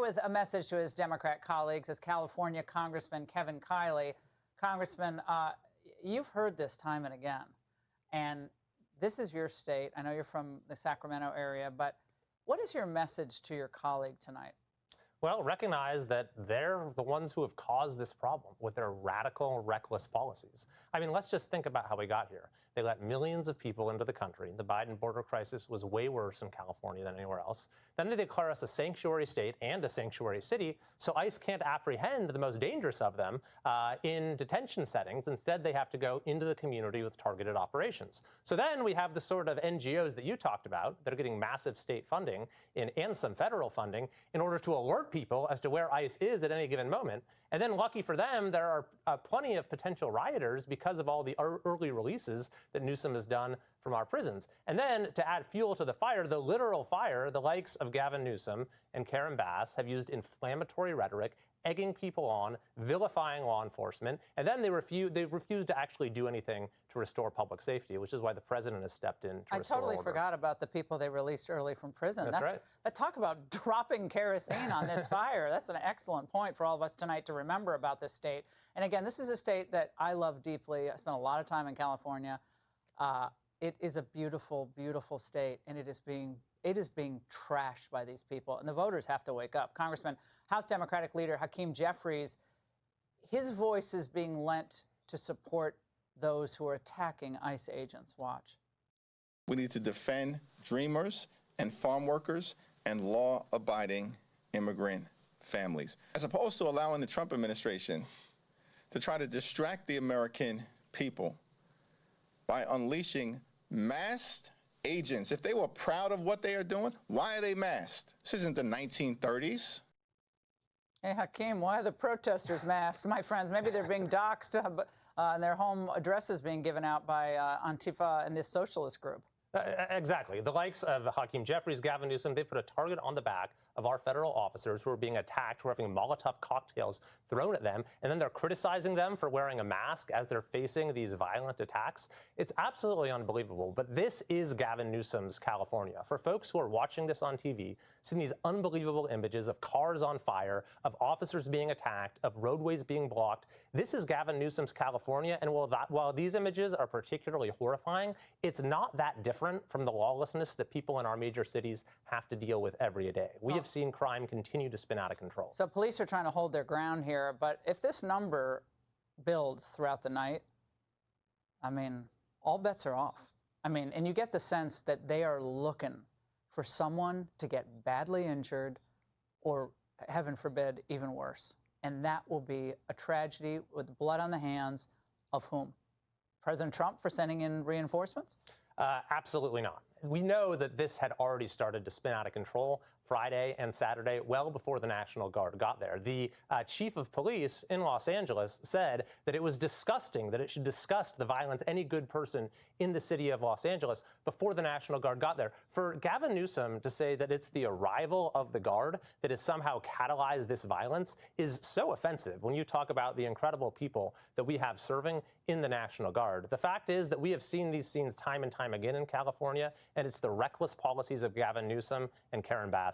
with a message to his Democrat colleagues as California Congressman Kevin Kiley. Congressman, you've heard this time and again, and this is your state. I know you're from the Sacramento area, but what is your message to your colleague tonight? Well, recognize that they're the ones who have caused this problem with their radical, reckless policies. I mean, let's just think about how we got here. They let millions of people into the country. The Biden border crisis was way worse in California than anywhere else. Then they declare us a sanctuary state and a sanctuary city, so ICE can't apprehend the most dangerous of them in detention settings. Instead, they have to go into the community with targeted operations. So then we have the sort of NGOs that you talked about that are getting massive state funding and some federal funding in order to alert people as to where ICE is at any given moment. And then lucky for them, there are plenty of potential rioters because of all the early releases that Newsom has done from our prisons. And then to add fuel to the fire, the literal fire, the likes of Gavin Newsom and Karen Bass have used inflammatory rhetoric, egging people on, vilifying law enforcement, and then they've refused to actually do anything to restore public safety, which is why the president has stepped in to restore order. I totally forgot about the people they released early from prison. That's right. Talk about dropping kerosene on this fire. That's an excellent point for all of us tonight to remember about this state. And again, this is a state that I love deeply. I spent a lot of time in California. It is a beautiful, beautiful state, and it is being trashed by these people, and the voters have to wake up. Congressman, House Democratic leader Hakeem Jeffries, his voice is being lent to support those who are attacking ICE agents. Watch. We need to defend dreamers and farm workers and law-abiding immigrant families, as opposed to allowing the Trump administration to try to distract the American people by unleashing masked agents. If they were proud of what they are doing, why are they masked? This isn't the 1930s. Hey, Hakeem, why are the protesters masked, my friends? Maybe they're being doxxed and their home addresses being given out by Antifa and this socialist group. Exactly. The likes of Hakeem Jeffries, Gavin Newsom, they put a target on the back of our federal officers who are being attacked, who are having Molotov cocktails thrown at them, and then they're criticizing them for wearing a mask as they're facing these violent attacks. It's absolutely unbelievable, but this is Gavin Newsom's California. For folks who are watching this on TV, seeing these unbelievable images of cars on fire, of officers being attacked, of roadways being blocked, this is Gavin Newsom's California, and while these images are particularly horrifying, it's not that different from the lawlessness that people in our major cities have to deal with every day. We have seen crime continue to spin out of control. So police are trying to hold their ground here, but if this number builds throughout the night, I mean, all bets are off. I mean, and you get the sense that they are looking for someone to get badly injured or, heaven forbid, even worse. And that will be a tragedy with blood on the hands of whom? President Trump for sending in reinforcements? Absolutely not. We know that this had already started to spin out of control Friday and Saturday, well before the National Guard got there. The chief of police in Los Angeles said that it was disgusting, that it should disgust the violence any good person in the city of Los Angeles before the National Guard got there. For Gavin Newsom to say that it's the arrival of the Guard that has somehow catalyzed this violence is so offensive when you talk about the incredible people that we have serving in the National Guard. The fact is that we have seen these scenes time and time again in California, and it's the reckless policies of Gavin Newsom and Karen Bass